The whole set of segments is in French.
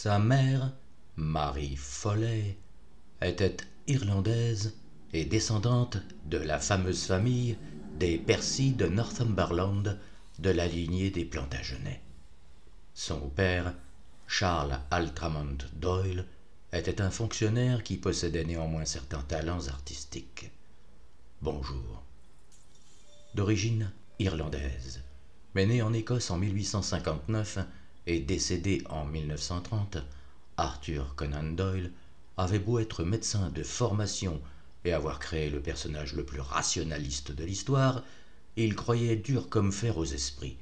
Sa mère, Marie Follet, était irlandaise et descendante de la fameuse famille des Percy de Northumberland de la lignée des Plantagenets. Son père, Charles Altramont Doyle, était un fonctionnaire qui possédait néanmoins certains talents artistiques. Bonjour. D'origine irlandaise, mais né en Écosse en 1859 et décédé en 1930, Arthur Conan Doyle avait beau être médecin de formation et avoir créé le personnage le plus rationaliste de l'histoire, il croyait dur comme fer aux esprits.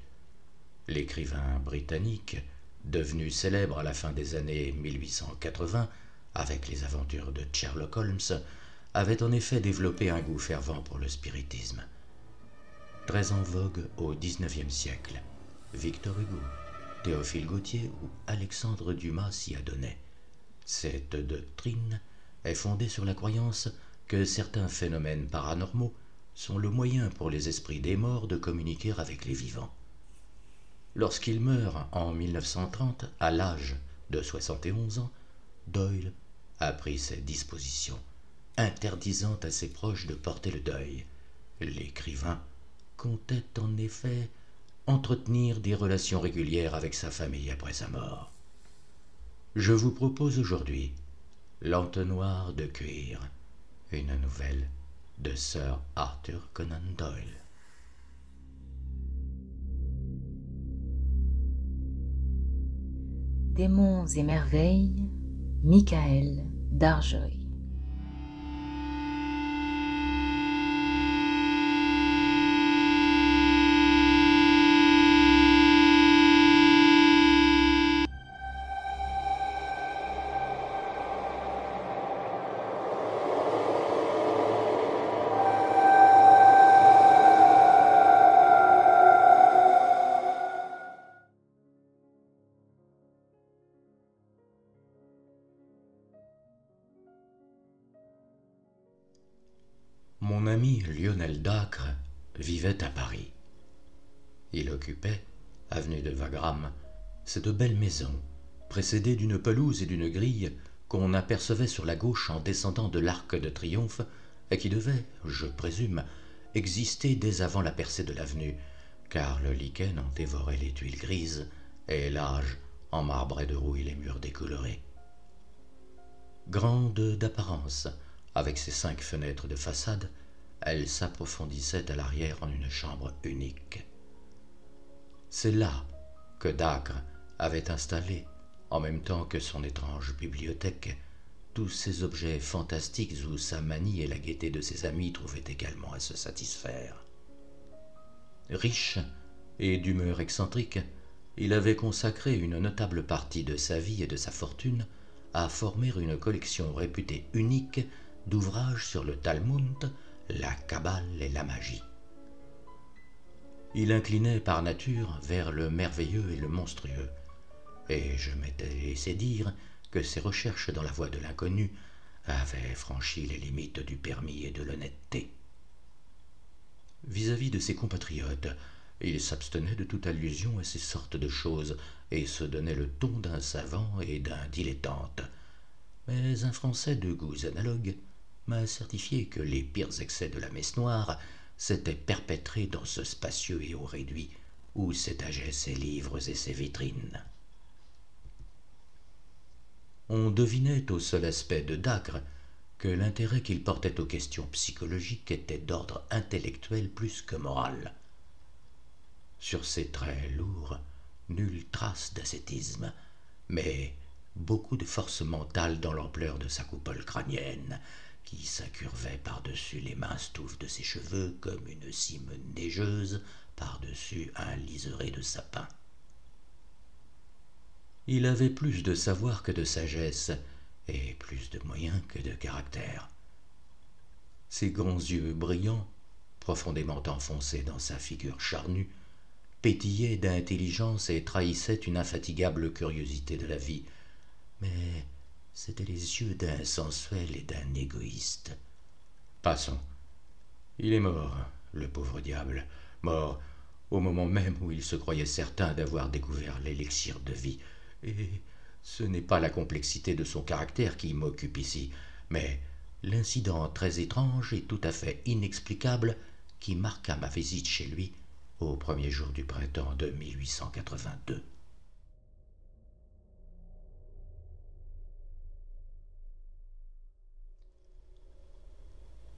L'écrivain britannique, devenu célèbre à la fin des années 1880 avec les aventures de Sherlock Holmes, avait en effet développé un goût fervent pour le spiritisme. Très en vogue au XIXe siècle, Victor Hugo, Théophile Gautier ou Alexandre Dumas s'y adonnaient. Cette doctrine est fondée sur la croyance que certains phénomènes paranormaux sont le moyen pour les esprits des morts de communiquer avec les vivants. Lorsqu'il meurt en 1930, à l'âge de 71 ans, Doyle a pris ses dispositions, interdisant à ses proches de porter le deuil. L'écrivain comptait en effet entretenir des relations régulières avec sa famille après sa mort. Je vous propose aujourd'hui L'entonnoir de cuir, une nouvelle de Sir Arthur Conan Doyle. Démons et merveilles, Michael Darjoy. Mon ami Lionel Dacre vivait à Paris. Il occupait, avenue de Wagram, cette belle maison, précédée d'une pelouse et d'une grille qu'on apercevait sur la gauche en descendant de l'Arc de Triomphe et qui devait, je présume, exister dès avant la percée de l'avenue, car le lichen en dévorait les tuiles grises et l'âge en marbrait de rouille les murs décolorés. Grande d'apparence, avec ses 5 fenêtres de façade, elle s'approfondissait à l'arrière en une chambre unique. C'est là que Dacre avait installé, en même temps que son étrange bibliothèque, tous ces objets fantastiques où sa manie et la gaieté de ses amis trouvaient également à se satisfaire. Riche et d'humeur excentrique, il avait consacré une notable partie de sa vie et de sa fortune à former une collection réputée unique d'ouvrages sur le Talmud, la Kabbale et la magie. Il inclinait par nature vers le merveilleux et le monstrueux, et je m'étais laissé dire que ses recherches dans la voie de l'inconnu avaient franchi les limites du permis et de l'honnêteté. Vis-à-vis de ses compatriotes, il s'abstenait de toute allusion à ces sortes de choses et se donnait le ton d'un savant et d'un dilettante. Mais un Français de goûts analogues m'a certifié que les pires excès de la messe noire s'étaient perpétrés dans ce spacieux et haut réduit où s'étageaient ses livres et ses vitrines. On devinait au seul aspect de Dacre que l'intérêt qu'il portait aux questions psychologiques était d'ordre intellectuel plus que moral. Sur ses traits lourds, nulle trace d'ascétisme, mais beaucoup de force mentale dans l'ampleur de sa coupole crânienne, qui s'incurvait par-dessus les minces touffes de ses cheveux comme une cime neigeuse par-dessus un liseré de sapin. Il avait plus de savoir que de sagesse, et plus de moyens que de caractère. Ses grands yeux brillants, profondément enfoncés dans sa figure charnue, pétillaient d'intelligence et trahissaient une infatigable curiosité de la vie, mais c'étaient les yeux d'un sensuel et d'un égoïste. Passons. Il est mort, le pauvre diable, mort au moment même où il se croyait certain d'avoir découvert l'élixir de vie, et Ce n'est pas la complexité de son caractère qui m'occupe ici, mais l'incident très étrange et tout à fait inexplicable qui marqua ma visite chez lui au premier jour du printemps de 1882.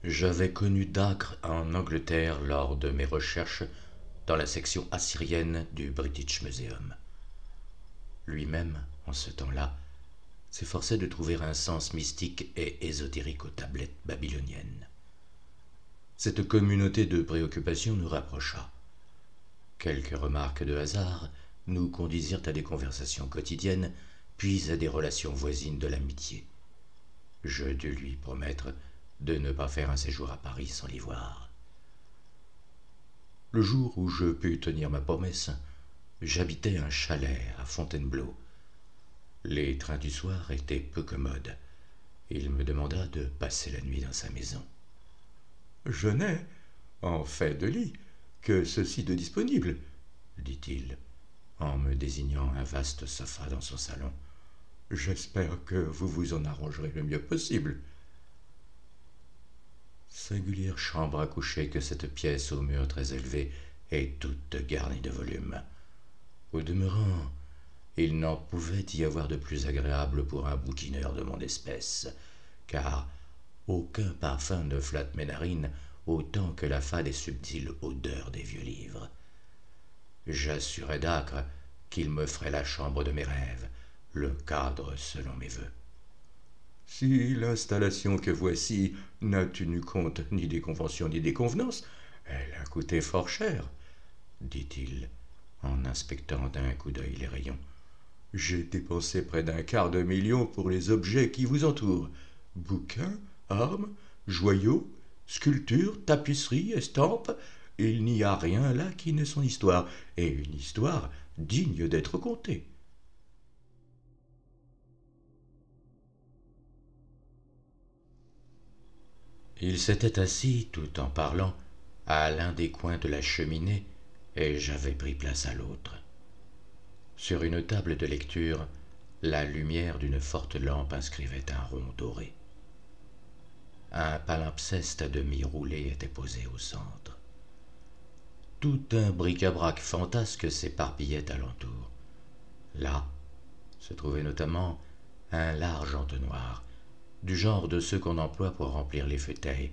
J'avais connu Dacre en Angleterre lors de mes recherches dans la section assyrienne du British Museum. Lui-même, en ce temps-là, s'efforçait de trouver un sens mystique et ésotérique aux tablettes babyloniennes. Cette communauté de préoccupations nous rapprocha. Quelques remarques de hasard nous conduisirent à des conversations quotidiennes, puis à des relations voisines de l'amitié. Je dus lui promettre de ne pas faire un séjour à Paris sans l'y voir. Le jour où je pus tenir ma promesse, j'habitais un chalet à Fontainebleau. Les trains du soir étaient peu commodes. Il me demanda de passer la nuit dans sa maison. « Je n'ai, en fait de lit, que ceci de disponible, dit-il, en me désignant un vaste sofa dans son salon. J'espère que vous vous en arrangerez le mieux possible. » Singulière chambre à coucher que cette pièce aux murs très élevés et toute garnie de volumes. Au demeurant, il n'en pouvait y avoir de plus agréable pour un bouquineur de mon espèce, car aucun parfum ne flatte mes narines autant que la fade et subtile odeur des vieux livres. J'assurai Dacre qu'il me ferait la chambre de mes rêves, le cadre selon mes vœux. Si l'installation que voici n'a tenu compte ni des conventions ni des convenances, elle a coûté fort cher, dit-il, en inspectant d'un coup d'œil les rayons. J'ai dépensé près d'250 000 pour les objets qui vous entourent. Bouquins, armes, joyaux, sculptures, tapisseries, estampes. Il n'y a rien là qui n'ait son histoire, et une histoire digne d'être contée. Il s'était assis, tout en parlant, à l'un des coins de la cheminée, et j'avais pris place à l'autre. Sur une table de lecture, la lumière d'une forte lampe inscrivait un rond doré. Un palimpseste à demi roulé était posé au centre. Tout un bric-à-brac fantasque s'éparpillait alentour. Là se trouvait notamment un large entonnoir, du genre de ceux qu'on emploie pour remplir les fauteuils.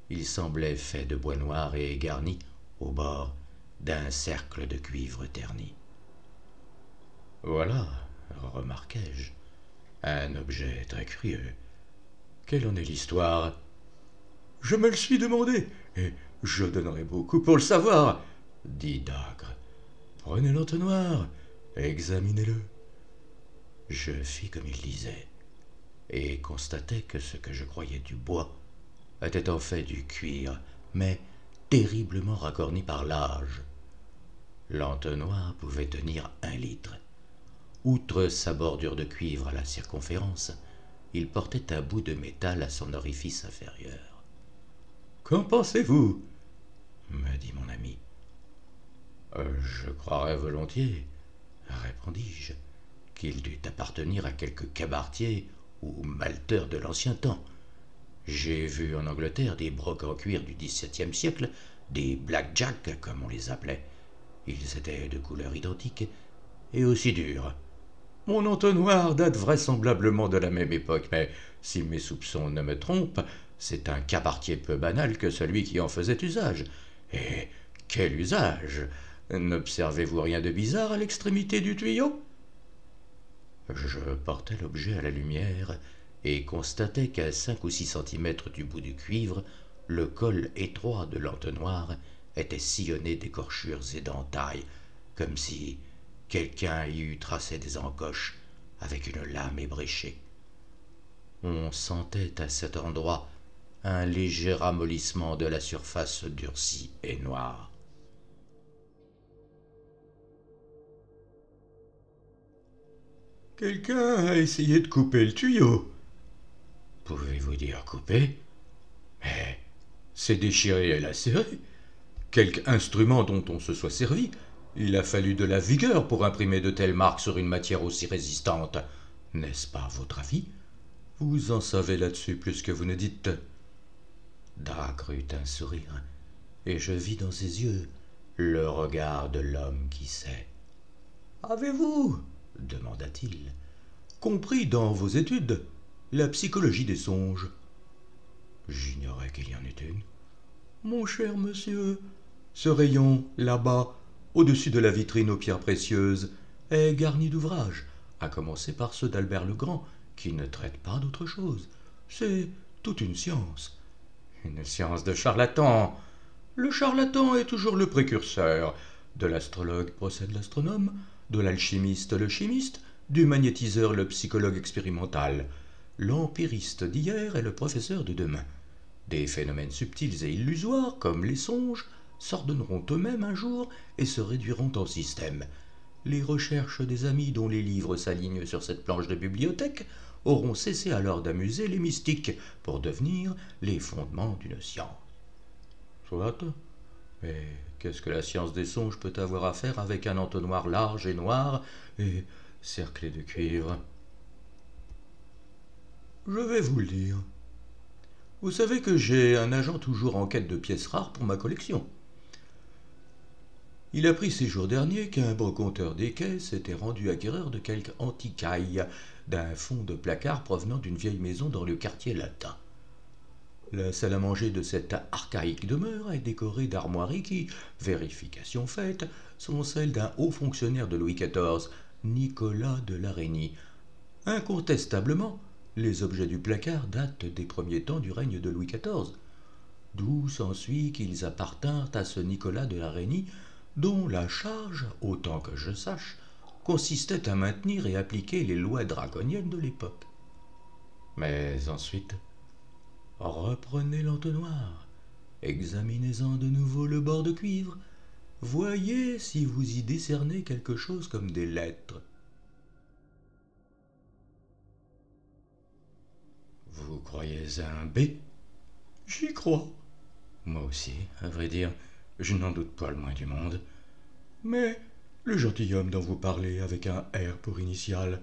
Il semblait fait de bois noir et garni, au bord, d'un cercle de cuivre terni. « Voilà, remarquai-je, un objet très curieux. Quelle en est l'histoire ?»« Je me le suis demandé, et je donnerais beaucoup pour le savoir, » dit Dacre. « Prenez l'entonnoir, examinez-le. » Je fis comme il disait, et constatai que ce que je croyais du bois était en fait du cuir, mais terriblement racorni par l'âge. L'entonnoir pouvait tenir 1 litre. Outre sa bordure de cuivre à la circonférence, il portait un bout de métal à son orifice inférieur. « Qu'en pensez-vous » me dit mon ami. « Je croirais volontiers, » répondis-je, « qu'il dut appartenir à quelque cabaretier ou malteur de l'ancien temps. J'ai vu en Angleterre des brocs en cuir du XVIIe siècle, des black-jack comme on les appelait. Ils étaient de couleur identique et aussi durs. Mon entonnoir date vraisemblablement de la même époque, mais si mes soupçons ne me trompent, c'est un cabaretier peu banal que celui qui en faisait usage. Et quel usage! N'observez-vous rien de bizarre à l'extrémité du tuyau? Je portai l'objet à la lumière et constatai qu'à 5 ou 6 centimètres du bout du cuivre, le col étroit de l'entonnoir était sillonné d'écorchures et d'entailles, comme si quelqu'un y eût tracé des encoches avec une lame ébréchée. On sentait à cet endroit un léger ramollissement de la surface durcie et noire. Quelqu'un a essayé de couper le tuyau. Pouvez-vous dire couper? Mais c'est déchiré et lacéré. Quelque instrument dont on se soit servi. Il a fallu de la vigueur pour imprimer de telles marques sur une matière aussi résistante. N'est-ce pas votre avis? Vous en savez là-dessus plus que vous ne dites. Dacre eut un sourire, et je vis dans ses yeux le regard de l'homme qui sait. Avez-vous, demanda-t-il, compris dans vos études la psychologie des songes? J'ignorais qu'il y en eût une. Mon cher monsieur, ce rayon, là-bas, au-dessus de la vitrine aux pierres précieuses, est garni d'ouvrages, à commencer par ceux d'Albert le Grand, qui ne traitent pas d'autre chose. C'est toute une science. Une science de charlatan. Le charlatan est toujours le précurseur. De l'astrologue procède l'astronome, de l'alchimiste le chimiste, du magnétiseur le psychologue expérimental. L'empiriste d'hier est le professeur de demain. Des phénomènes subtils et illusoires, comme les songes, s'ordonneront eux-mêmes un jour et se réduiront en système. Les recherches des amis dont les livres s'alignent sur cette planche de bibliothèque auront cessé alors d'amuser les mystiques pour devenir les fondements d'une science. Soit, mais qu'est-ce que la science des songes peut avoir à faire avec un entonnoir large et noir et cerclé de cuivre? Je vais vous le dire. Vous savez que j'ai un agent toujours en quête de pièces rares pour ma collection. Il a appris ces jours derniers qu'un brocanteur des quais s'était rendu acquéreur de quelques antiquailles d'un fond de placard provenant d'une vieille maison dans le quartier latin. La salle à manger de cette archaïque demeure est décorée d'armoiries qui, vérification faite, sont celles d'un haut fonctionnaire de Louis XIV, Nicolas de la Reynie. Incontestablement, les objets du placard datent des premiers temps du règne de Louis XIV, d'où s'ensuit qu'ils appartinrent à ce Nicolas de la Reynie, dont la charge, autant que je sache, consistait à maintenir et appliquer les lois draconiennes de l'époque. Mais ensuite, reprenez l'entonnoir, examinez-en de nouveau le bord de cuivre, voyez si vous y décernez quelque chose comme des lettres. Vous croyez à un B? J'y crois. Moi aussi, à vrai dire, je n'en doute pas le moins du monde. Mais le gentilhomme dont vous parlez avec un R pour initiale,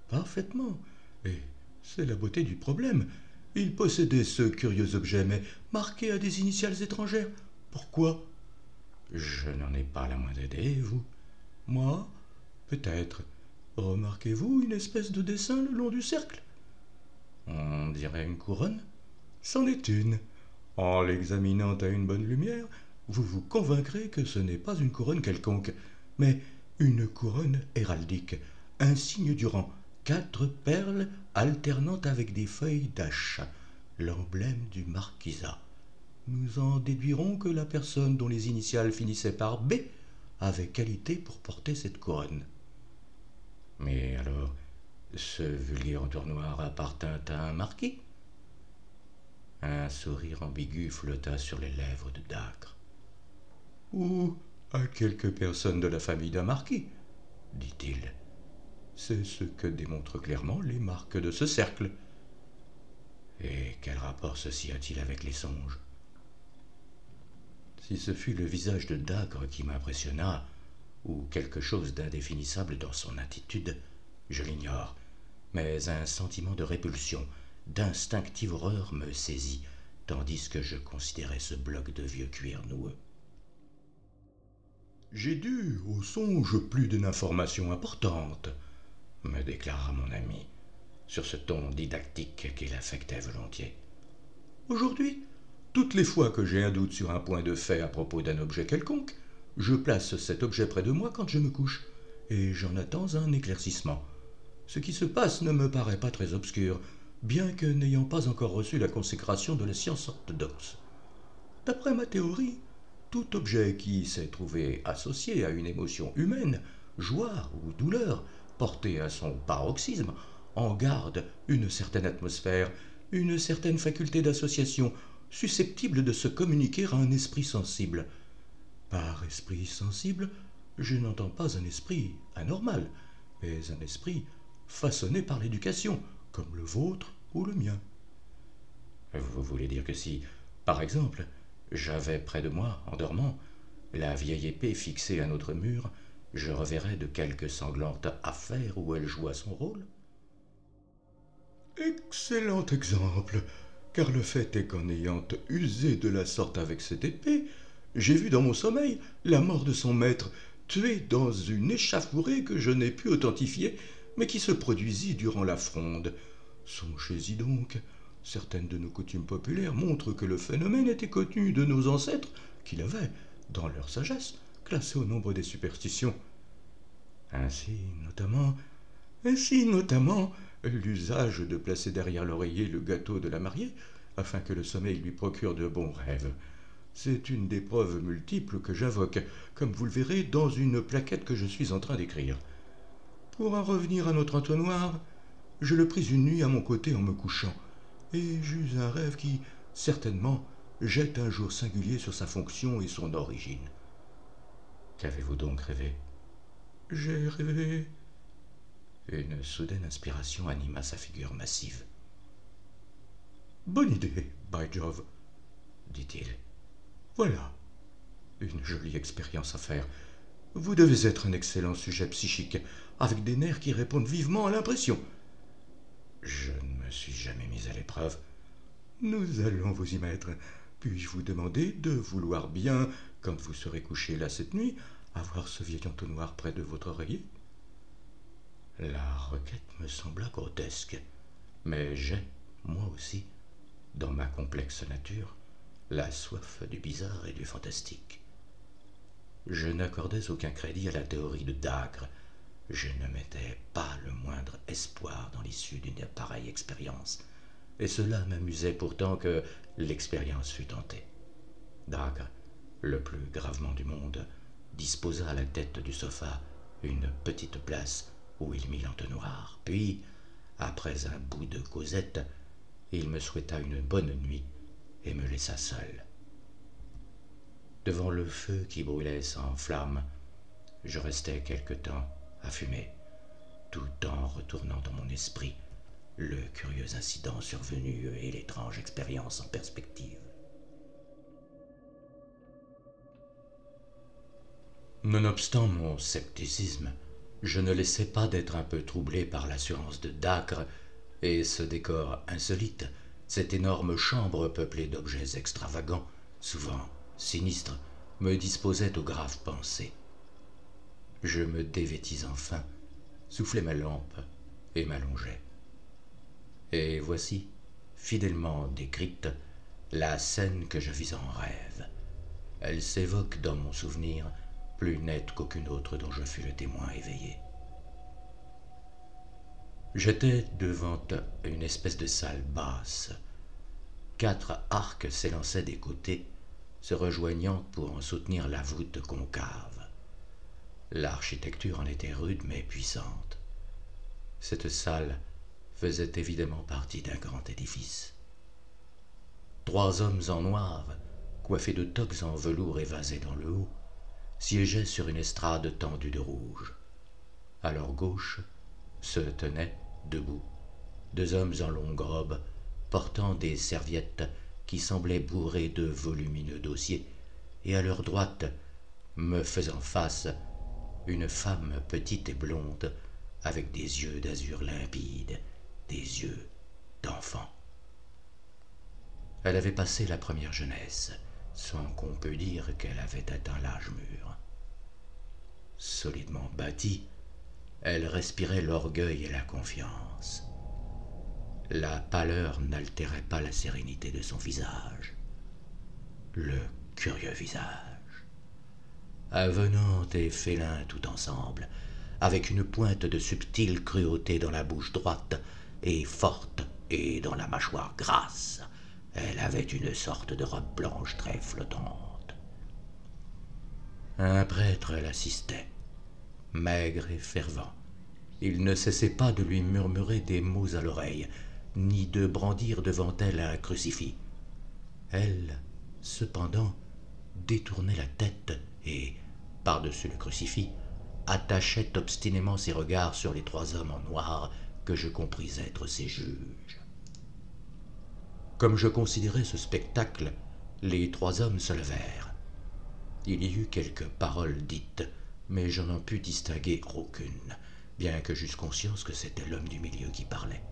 parfaitement. Et c'est la beauté du problème. Il possédait ce curieux objet, mais marqué à des initiales étrangères. Pourquoi? Je n'en ai pas la moindre idée, vous? Moi? Peut-être. Remarquez-vous une espèce de dessin le long du cercle? On dirait une couronne? C'en est une. En l'examinant à une bonne lumière, vous vous convaincrez que ce n'est pas une couronne quelconque, mais une couronne héraldique, un signe du rang, 4 perles alternant avec des feuilles d'achat, l'emblème du marquisat. Nous en déduirons que la personne dont les initiales finissaient par B avait qualité pour porter cette couronne. Mais alors, ce vulgaire entonnoir appartint à un marquis? Un sourire ambigu flotta sur les lèvres de Dacre. Ou à quelques personnes de la famille d'un marquis, dit-il. C'est ce que démontrent clairement les marques de ce cercle. Et quel rapport ceci a-t-il avec les songes? Si ce fut le visage de Dacre qui m'impressionna, ou quelque chose d'indéfinissable dans son attitude, je l'ignore, mais un sentiment de répulsion, d'instinctive horreur me saisit, tandis que je considérais ce bloc de vieux cuir noueux. J'ai dû au songe plus d'une information importante, me déclara mon ami, sur ce ton didactique qu'il affectait volontiers. Aujourd'hui, toutes les fois que j'ai un doute sur un point de fait à propos d'un objet quelconque, je place cet objet près de moi quand je me couche, et j'en attends un éclaircissement. Ce qui se passe ne me paraît pas très obscur, bien que n'ayant pas encore reçu la consécration de la science orthodoxe. D'après ma théorie, tout objet qui s'est trouvé associé à une émotion humaine, joie ou douleur, portée à son paroxysme, en garde une certaine atmosphère, une certaine faculté d'association, susceptible de se communiquer à un esprit sensible. Par esprit sensible, je n'entends pas un esprit anormal, mais un esprit façonné par l'éducation, comme le vôtre ou le mien. Vous voulez dire que si, par exemple, j'avais près de moi, en dormant, la vieille épée fixée à notre mur, je reverrais de quelque sanglante affaire où elle joua son rôle? Excellent exemple, car le fait est qu'en ayant usé de la sorte avec cette épée, j'ai vu dans mon sommeil la mort de son maître, tué dans une échauffourée que je n'ai pu authentifier, mais qui se produisit durant la fronde. Songez-y donc, certaines de nos coutumes populaires montrent que le phénomène était connu de nos ancêtres, qui l'avaient, dans leur sagesse, classé au nombre des superstitions. Ainsi, notamment, l'usage de placer derrière l'oreiller le gâteau de la mariée, afin que le sommeil lui procure de bons rêves. C'est une des preuves multiples que j'invoque, comme vous le verrez dans une plaquette que je suis en train d'écrire. Pour en revenir à notre entonnoir, je le pris une nuit à mon côté en me couchant, et j'eus un rêve qui, certainement, jette un jour singulier sur sa fonction et son origine. Qu'avez-vous donc rêvé? J'ai rêvé... Une soudaine inspiration anima sa figure massive. Bonne idée, by Jove, dit-il. Voilà, une jolie expérience à faire. Vous devez être un excellent sujet psychique, avec des nerfs qui répondent vivement à l'impression. Je ne me suis jamais mis à l'épreuve. Nous allons vous y mettre. Puis-je vous demander de vouloir bien, quand vous serez couché là cette nuit, avoir ce vieil entonnoir près de votre oreiller? La requête me sembla grotesque, mais j'ai, moi aussi, dans ma complexe nature, la soif du bizarre et du fantastique. Je n'accordais aucun crédit à la théorie de Dacre. Je ne mettais pas le moindre espoir dans l'issue d'une pareille expérience, et cela m'amusait pourtant que l'expérience fût tentée. Dacre, le plus gravement du monde, disposa à la tête du sofa une petite place où il mit l'entonnoir. Puis, après un bout de causette, il me souhaita une bonne nuit et me laissa seul. Devant le feu qui brûlait sans flamme, je restai quelque temps à fumer, tout en retournant dans mon esprit le curieux incident survenu et l'étrange expérience en perspective. Nonobstant mon scepticisme, je ne laissais pas d'être un peu troublé par l'assurance de Dacre et ce décor insolite, cette énorme chambre peuplée d'objets extravagants, souvent sinistres, me disposait aux graves pensées. Je me dévêtis enfin, soufflai ma lampe et m'allongeai. Et voici, fidèlement décrite, la scène que je vis en rêve. Elle s'évoque dans mon souvenir, plus nette qu'aucune autre dont je fus le témoin éveillé. J'étais devant une espèce de salle basse. 4 arcs s'élançaient des côtés, se rejoignant pour en soutenir la voûte concave. L'architecture en était rude mais puissante. Cette salle faisait évidemment partie d'un grand édifice. 3 hommes en noir, coiffés de toques en velours évasés dans le haut, siégeaient sur une estrade tendue de rouge. À leur gauche se tenaient, debout, 2 hommes en longue robe, portant des serviettes qui semblaient bourrées de volumineux dossiers, et à leur droite, me faisant face, une femme petite et blonde, avec des yeux d'azur limpide, des yeux d'enfant. Elle avait passé la première jeunesse, sans qu'on peut dire qu'elle avait atteint l'âge mûr. Solidement bâtie, elle respirait l'orgueil et la confiance. La pâleur n'altérait pas la sérénité de son visage. Le curieux visage, avenant et félin tout ensemble, avec une pointe de subtile cruauté dans la bouche droite et forte, et dans la mâchoire grasse, elle avait une sorte de robe blanche très flottante. Un prêtre l'assistait, maigre et fervent. Il ne cessait pas de lui murmurer des mots à l'oreille, ni de brandir devant elle un crucifix. Elle, cependant, détournait la tête et, par-dessus le crucifix, attachait obstinément ses regards sur les 3 hommes en noir que je compris être ses juges. Comme je considérais ce spectacle, les 3 hommes se levèrent. Il y eut quelques paroles dites, mais je n'en pus distinguer aucune, bien que j'eusse conscience que c'était l'homme du milieu qui parlait.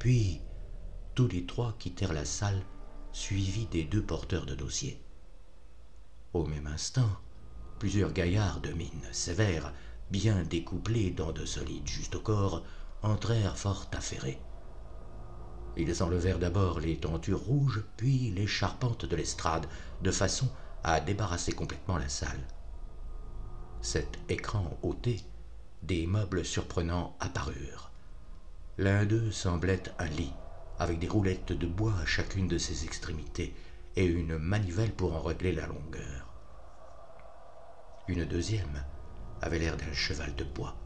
Puis, tous les trois quittèrent la salle, suivis des deux porteurs de dossiers. Au même instant, plusieurs gaillards de mine sévère, bien découplés dans de solides justes au corps, entrèrent fort affairés. Ils enlevèrent d'abord les tentures rouges, puis les charpentes de l'estrade, de façon à débarrasser complètement la salle. Cet écran ôté, des meubles surprenants apparurent. L'un d'eux semblait un lit, avec des roulettes de bois à chacune de ses extrémités et une manivelle pour en régler la longueur. Une deuxième avait l'air d'un cheval de bois.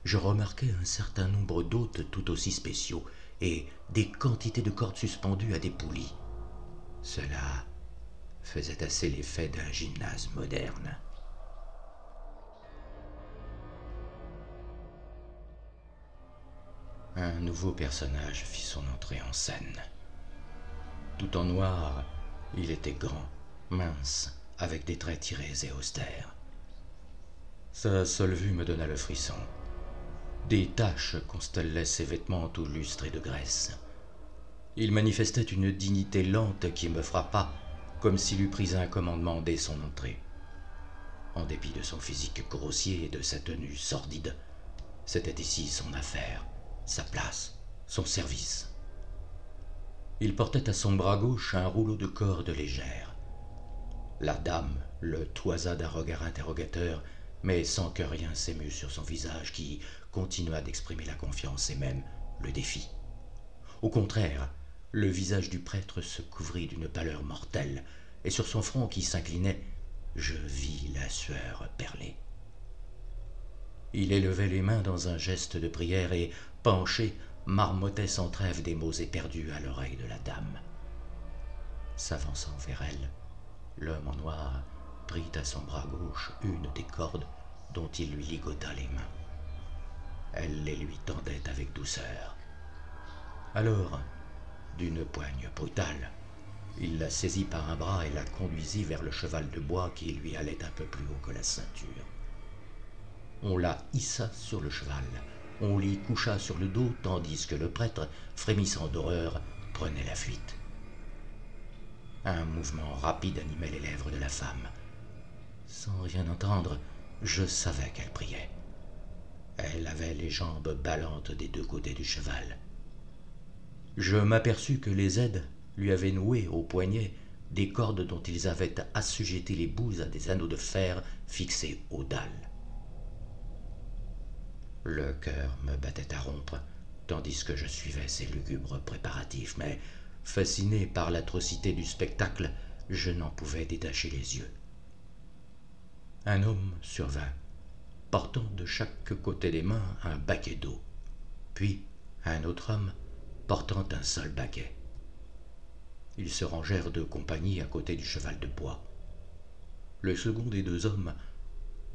Je remarquai un certain nombre d'hôtes tout aussi spéciaux et des quantités de cordes suspendues à des poulies. Cela faisait assez l'effet d'un gymnase moderne. Un nouveau personnage fit son entrée en scène. Tout en noir, il était grand, mince, avec des traits tirés et austères. Sa seule vue me donna le frisson. Des taches constellaient ses vêtements tout lustrés de graisse. Il manifestait une dignité lente qui me frappa, comme s'il eût pris un commandement dès son entrée. En dépit de son physique grossier et de sa tenue sordide, c'était ici son affaire, sa place, son service. Il portait à son bras gauche un rouleau de corde légère. La dame le toisa d'un regard interrogateur, mais sans que rien s'émût sur son visage qui continua d'exprimer la confiance et même le défi. Au contraire, le visage du prêtre se couvrit d'une pâleur mortelle, et sur son front qui s'inclinait, je vis la sueur perler. Il élevait les mains dans un geste de prière et, penché, marmottait sans trêve des mots éperdus à l'oreille de la dame. S'avançant vers elle, l'homme en noir prit à son bras gauche une des cordes dont il lui ligota les mains. Elle les lui tendait avec douceur. Alors, d'une poigne brutale, il la saisit par un bras et la conduisit vers le cheval de bois qui lui allait un peu plus haut que la ceinture. On la hissa sur le cheval, on l'y coucha sur le dos tandis que le prêtre, frémissant d'horreur, prenait la fuite. Un mouvement rapide animait les lèvres de la femme. Sans rien entendre, je savais qu'elle priait. Elle avait les jambes ballantes des deux côtés du cheval. Je m'aperçus que les aides lui avaient noué au poignet des cordes dont ils avaient assujetti les bouts à des anneaux de fer fixés aux dalles. Le cœur me battait à rompre, tandis que je suivais ces lugubres préparatifs, mais, fasciné par l'atrocité du spectacle, je n'en pouvais détacher les yeux. Un homme survint, portant de chaque côté des mains un baquet d'eau, puis un autre homme portant un seul baquet. Ils se rangèrent de compagnie à côté du cheval de bois. Le second des deux hommes,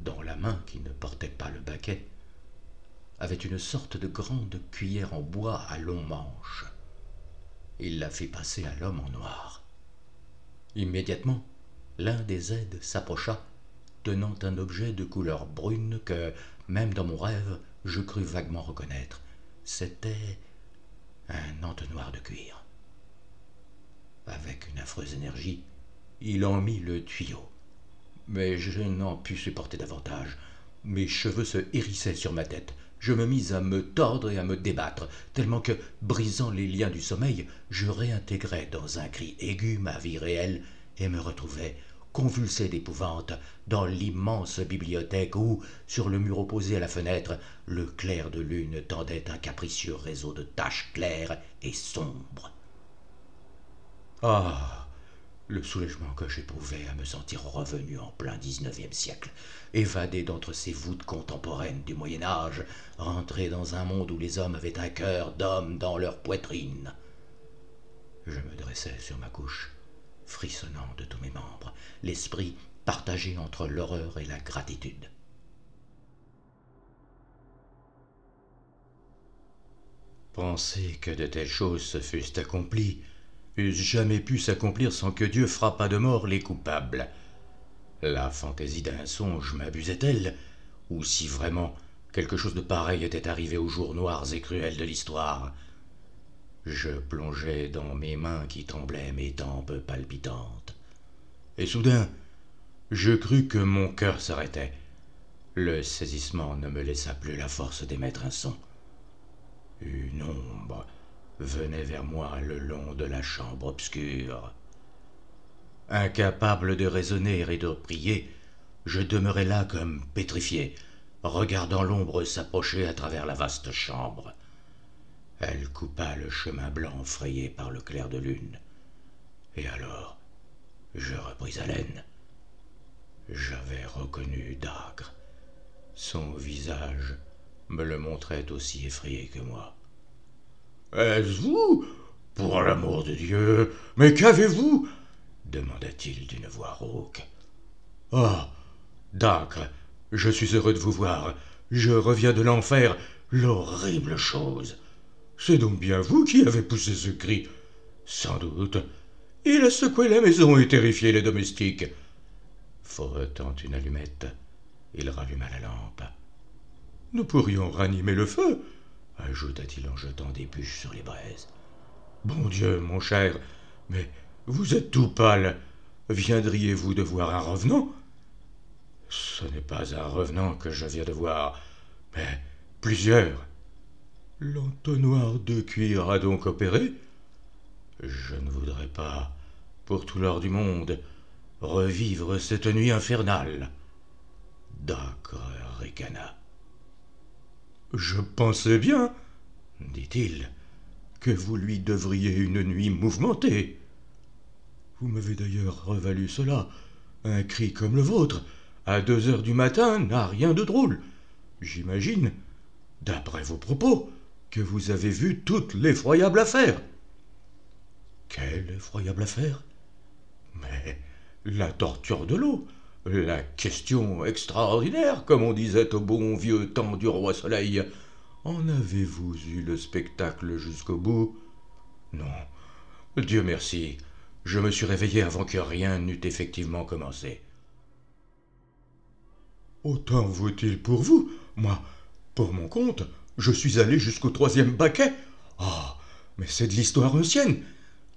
dans la main qui ne portait pas le baquet, avait une sorte de grande cuillère en bois à long manche. Il la fit passer à l'homme en noir. Immédiatement, l'un des aides s'approcha, tenant un objet de couleur brune que, même dans mon rêve, je crus vaguement reconnaître. C'était un entonnoir de cuir. Avec une affreuse énergie, il en mit le tuyau. Mais je n'en pus supporter davantage. Mes cheveux se hérissaient sur ma tête. Je me mis à me tordre et à me débattre, tellement que, brisant les liens du sommeil, je réintégrai dans un cri aigu ma vie réelle et me retrouvai, convulsé d'épouvante, dans l'immense bibliothèque où, sur le mur opposé à la fenêtre, le clair de lune tendait un capricieux réseau de taches claires et sombres. Ah! Le soulagement que j'éprouvais à me sentir revenu en plein XIXe siècle, évadé d'entre ces voûtes contemporaines du Moyen-Âge, rentré dans un monde où les hommes avaient un cœur d'homme dans leur poitrine. Je me dressai sur ma couche, frissonnant de tous mes membres, l'esprit partagé entre l'horreur et la gratitude. Penser que de telles choses se fussent accomplies eussent jamais pu s'accomplir sans que Dieu frappât de mort les coupables. La fantaisie d'un songe m'abusait-elle, ou si vraiment quelque chose de pareil était arrivé aux jours noirs et cruels de l'histoire? Je plongeais dans mes mains qui tremblaient, mes tempes palpitantes. Et soudain, je crus que mon cœur s'arrêtait. Le saisissement ne me laissa plus la force d'émettre un son. Une ombre venait vers moi le long de la chambre obscure. Incapable de raisonner et de prier, je demeurai là comme pétrifié, regardant l'ombre s'approcher à travers la vaste chambre. Elle coupa le chemin blanc frayé par le clair de lune. Et alors, je repris haleine. J'avais reconnu Dacre. Son visage me le montrait aussi effrayé que moi. « Est-ce vous? Pour l'amour de Dieu, mais qu'avez-vous » demanda-t-il d'une voix rauque. « Ah, Dacre, je suis heureux de vous voir. Je reviens de l'enfer. L'horrible chose. C'est donc bien vous qui avez poussé ce cri. Sans doute. Il a secoué la maison et terrifié les domestiques. » Frottant une allumette, il ralluma la lampe. « Nous pourrions ranimer le feu, » ajouta-t-il en jetant des bûches sur les braises. « Bon Dieu, mon cher, mais vous êtes tout pâle. Viendriez-vous de voir un revenant ?»« Ce n'est pas un revenant que je viens de voir, mais plusieurs. » « L'entonnoir de cuir a donc opéré ? Je ne voudrais pas, pour tout l'or du monde, revivre cette nuit infernale. » Dacre ricana. « Je pensais bien, dit-il, que vous lui devriez une nuit mouvementée. Vous m'avez d'ailleurs revalu cela. Un cri comme le vôtre, à 2 heures du matin, n'a rien de drôle. J'imagine, d'après vos propos, que vous avez vu toute l'effroyable affaire. » »« Quelle effroyable affaire ? Mais la torture de l'eau, la question extraordinaire, comme on disait au bon vieux temps du roi Soleil. En avez-vous eu le spectacle jusqu'au bout ? » ?»« Non, Dieu merci, je me suis réveillé avant que rien n'eût effectivement commencé. »« Autant vaut-il pour vous. Moi, pour mon compte, je suis allé jusqu'au 3e baquet. Ah, mais c'est de l'histoire ancienne.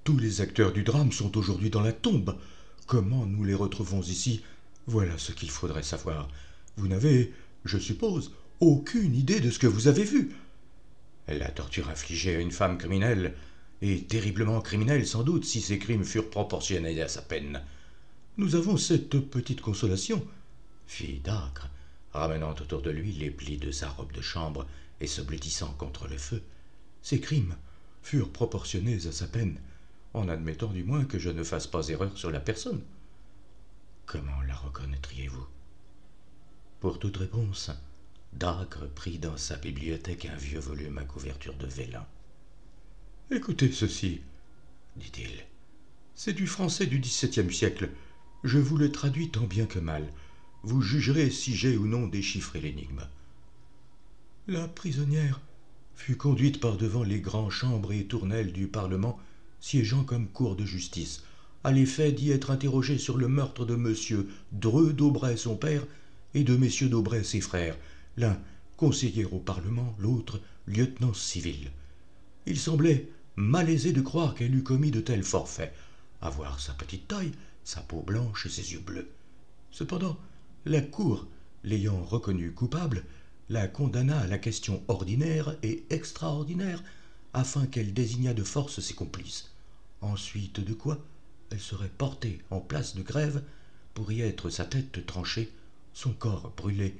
Tous les acteurs du drame sont aujourd'hui dans la tombe. Comment nous les retrouvons ici ? Voilà ce qu'il faudrait savoir. Vous n'avez, je suppose, aucune idée de ce que vous avez vu. La torture infligée à une femme criminelle est terriblement criminelle sans doute si ses crimes furent proportionnés à sa peine. Nous avons cette petite consolation, fit Dacre, ramenant autour de lui les plis de sa robe de chambre et se blottissant contre le feu. Ces crimes furent proportionnés à sa peine, en admettant du moins que je ne fasse pas erreur sur la personne. Comment la reconnaîtriez-vous ? Pour toute réponse, Dacre prit dans sa bibliothèque un vieux volume à couverture de vélin. « Écoutez ceci, dit-il. C'est du français du XVIIe siècle. Je vous le traduis tant bien que mal. Vous jugerez si j'ai ou non déchiffré l'énigme. La prisonnière fut conduite par devant les grands chambres et tournelles du Parlement, siégeant comme cour de justice, à l'effet d'y être interrogée sur le meurtre de monsieur Dreux d'Aubray son père et de messieurs d'Aubray ses frères, l'un conseiller au Parlement, l'autre lieutenant civil. Il semblait malaisé de croire qu'elle eût commis de tels forfaits, à voir sa petite taille, sa peau blanche et ses yeux bleus. Cependant, la cour, l'ayant reconnue coupable, la condamna à la question ordinaire et extraordinaire, afin qu'elle désignât de force ses complices. Ensuite de quoi, elle serait portée en place de grève pour y être sa tête tranchée, son corps brûlé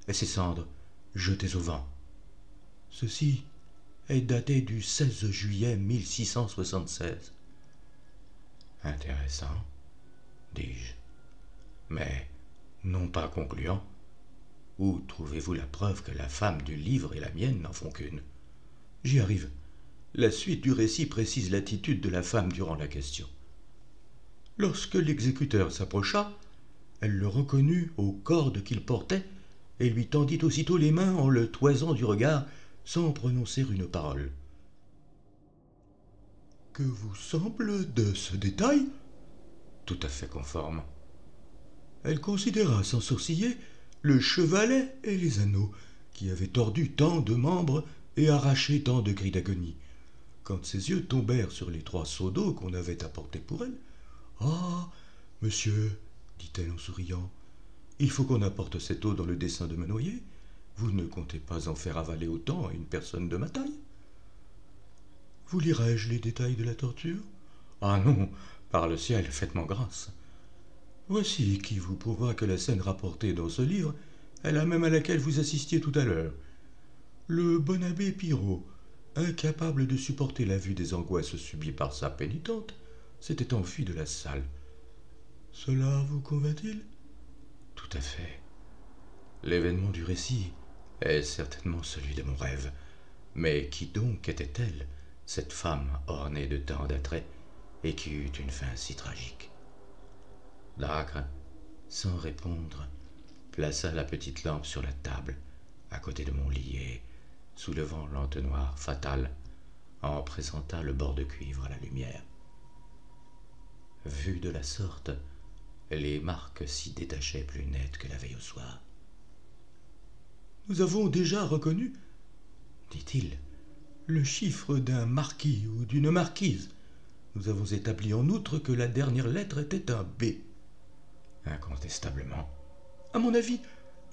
et ses cendres jetées au vent. Ceci est daté du 16 juillet 1676. Intéressant, dis-je, mais non pas concluant. Où trouvez-vous la preuve que la femme du livre et la mienne n'en font qu'une ? J'y arrive. La suite du récit précise l'attitude de la femme durant la question. Lorsque l'exécuteur s'approcha, elle le reconnut aux cordes qu'il portait et lui tendit aussitôt les mains en le toisant du regard sans prononcer une parole. « Que vous semble de ce détail ? » Tout à fait conforme. Elle considéra sans sourciller le chevalet et les anneaux qui avaient tordu tant de membres et arraché tant de cris d'agonie. quand ses yeux tombèrent sur les 3 seaux d'eau qu'on avait apportés pour elle. « Ah, monsieur, dit-elle en souriant, il faut qu'on apporte cette eau dans le dessein de me noyer. Vous ne comptez pas en faire avaler autant à une personne de ma taille? Vous lirai-je les détails de la torture? Ah non, par le ciel, faites-moi grâce. Voici qui vous prouvera que la scène rapportée dans ce livre est la même à laquelle vous assistiez tout à l'heure. Le bon abbé Pirot, incapable de supporter la vue des angoisses subies par sa pénitente, s'était enfui de la salle. Cela vous convainc-il? Tout à fait. L'événement du récit est certainement celui de mon rêve. Mais qui donc était-elle, cette femme ornée de tant d'attraits et qui eut une fin si tragique? Dacre, sans répondre, plaça la petite lampe sur la table, à côté de mon lit et, soulevant l'entonnoir fatal, en présenta le bord de cuivre à la lumière. Vues de la sorte, les marques s'y détachaient plus nettes que la veille au soir. « Nous avons déjà reconnu, dit-il, le chiffre d'un marquis ou d'une marquise. Nous avons établi en outre que la dernière lettre était un B. Incontestablement. À mon avis,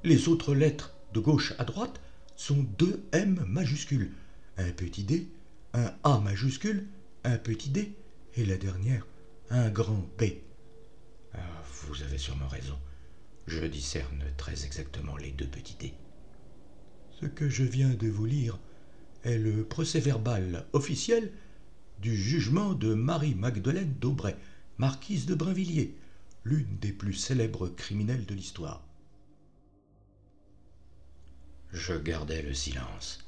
les autres lettres de gauche à droite sont 2 M majuscules, un petit D, un A majuscule, un petit D, et la dernière, un grand B. Ah, vous avez sûrement raison. Je discerne très exactement les 2 petits D. Ce que je viens de vous lire est le procès-verbal officiel du jugement de Marie-Magdeleine d'Aubray, marquise de Brinvilliers, l'une des plus célèbres criminelles de l'histoire. Je gardai le silence,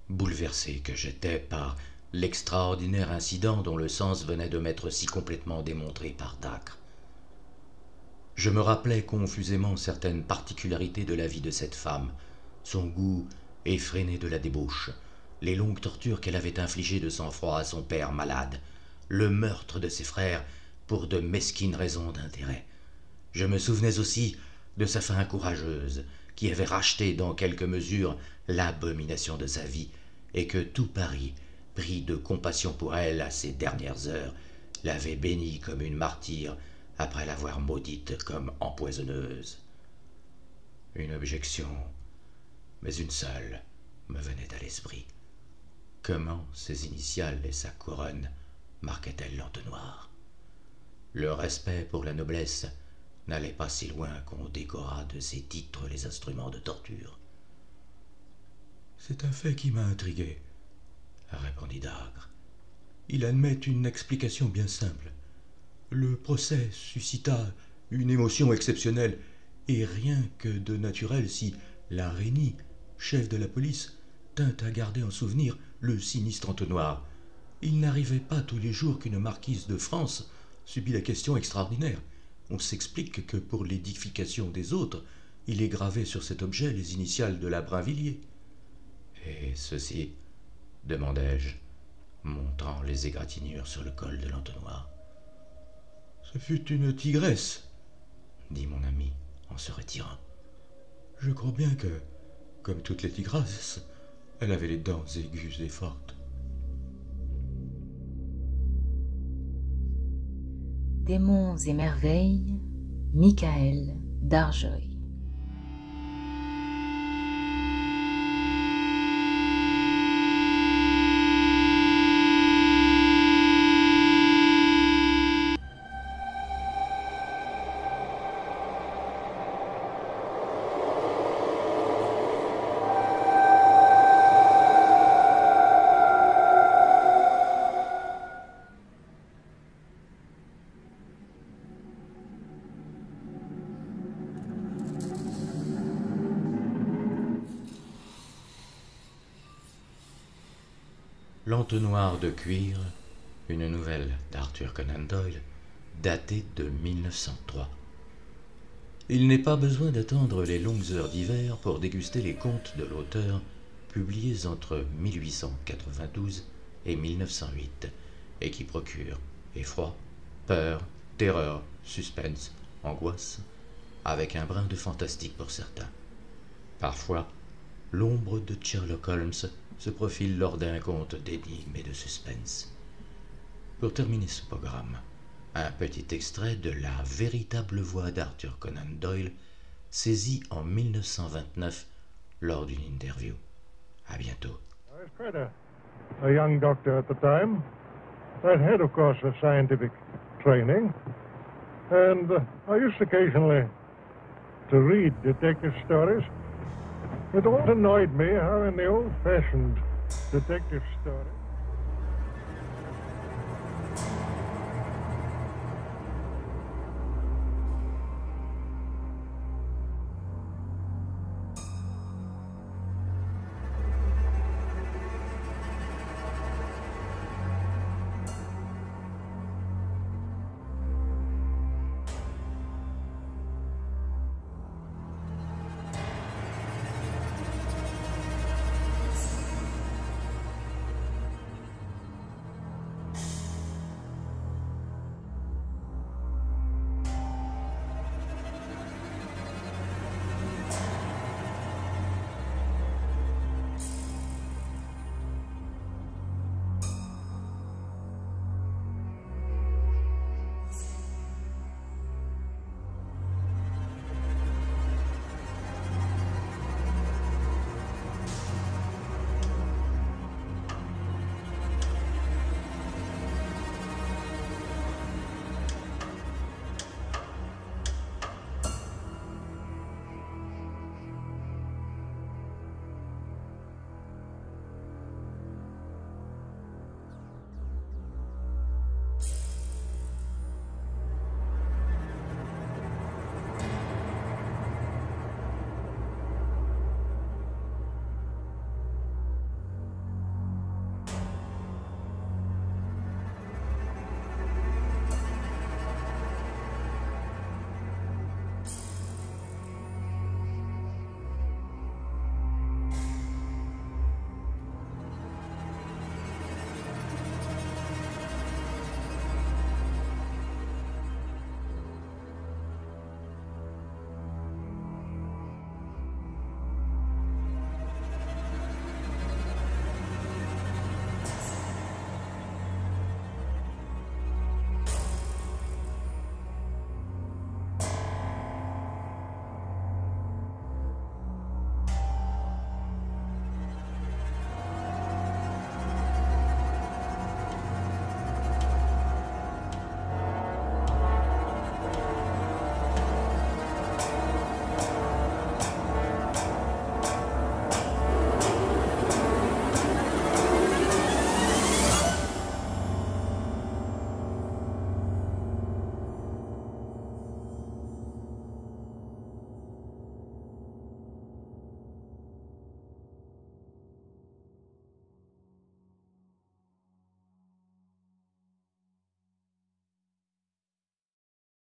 bouleversé que j'étais par l'extraordinaire incident dont le sens venait de m'être si complètement démontré par Dacre. Je me rappelais confusément certaines particularités de la vie de cette femme, son goût effréné de la débauche, les longues tortures qu'elle avait infligées de sang-froid à son père malade, le meurtre de ses frères pour de mesquines raisons d'intérêt. Je me souvenais aussi de sa fin courageuse, qui avait racheté dans quelque mesure l'abomination de sa vie, et que tout Paris, pris de compassion pour elle à ses dernières heures, l'avait bénie comme une martyre après l'avoir maudite comme empoisonneuse. Une objection, mais une seule, me venait à l'esprit. Comment ses initiales et sa couronne marquaient-elles l'entonnoir? Le respect pour la noblesse n'allait pas si loin qu'on décorât de ses titres les instruments de torture. C'est un fait qui m'a intrigué, répondit Dacre. Il admet une explication bien simple. Le procès suscita une émotion exceptionnelle, et rien que de naturel si la Régnie, chef de la police, tint à garder en souvenir le sinistre entonnoir. Il n'arrivait pas tous les jours qu'une marquise de France subit la question extraordinaire. On s'explique que pour l'édification des autres, il est gravé sur cet objet les initiales de la Brinvilliers. Et ceci, demandai-je, montrant les égratignures sur le col de l'entonnoir. Ce fut une tigresse, dit mon ami en se retirant. Je crois bien que, comme toutes les tigresses, elle avait les dents aiguës et fortes. Démons et merveilles, Michael d'Argeuil. L'entonnoir de cuir, une nouvelle d'Arthur Conan Doyle, datée de 1903. Il n'est pas besoin d'attendre les longues heures d'hiver pour déguster les contes de l'auteur, publiés entre 1892 et 1908, et qui procurent effroi, peur, terreur, suspense, angoisse, avec un brin de fantastique pour certains. Parfois, l'ombre de Sherlock Holmes se profile lors d'un conte d'énigmes et de suspense. Pour terminer ce programme, un petit extrait de la véritable voix d'Arthur Conan Doyle, saisi en 1929 lors d'une interview. À bientôt. I was quite a young doctor at the time. I'd had, of course, a scientific training, and I used occasionally to read detective stories. It always annoyed me how in the old-fashioned detective stories